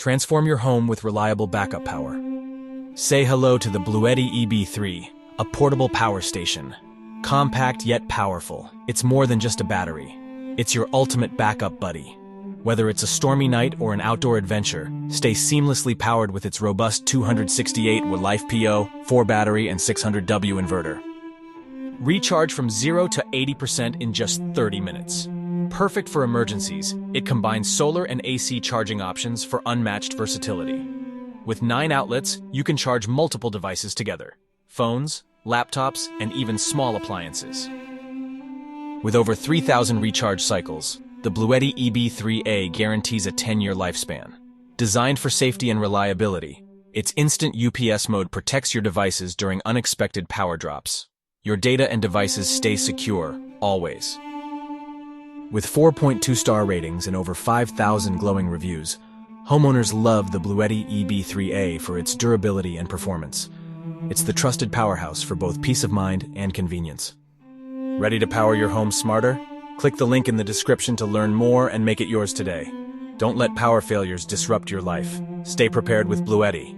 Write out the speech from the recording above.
Transform your home with reliable backup power. Say hello to the BLUETTI EB3, a portable power station. Compact yet powerful, it's more than just a battery. It's your ultimate backup buddy. Whether it's a stormy night or an outdoor adventure, stay seamlessly powered with its robust 268-watt LiFePO, 4-battery, and 600W inverter. Recharge from 0 to 80% in just 30 minutes. Perfect for emergencies, it combines solar and AC charging options for unmatched versatility. With 9 outlets, you can charge multiple devices together: phones, laptops, and even small appliances. With over 3,000 recharge cycles, the BLUETTI EB3A guarantees a 10-year lifespan. Designed for safety and reliability, its instant UPS mode protects your devices during unexpected power drops. Your data and devices stay secure, always. With 4.2-star ratings and over 5,000 glowing reviews, homeowners love the BLUETTI EB3A for its durability and performance. It's the trusted powerhouse for both peace of mind and convenience. Ready to power your home smarter? Click the link in the description to learn more and make it yours today. Don't let power failures disrupt your life. Stay prepared with BLUETTI.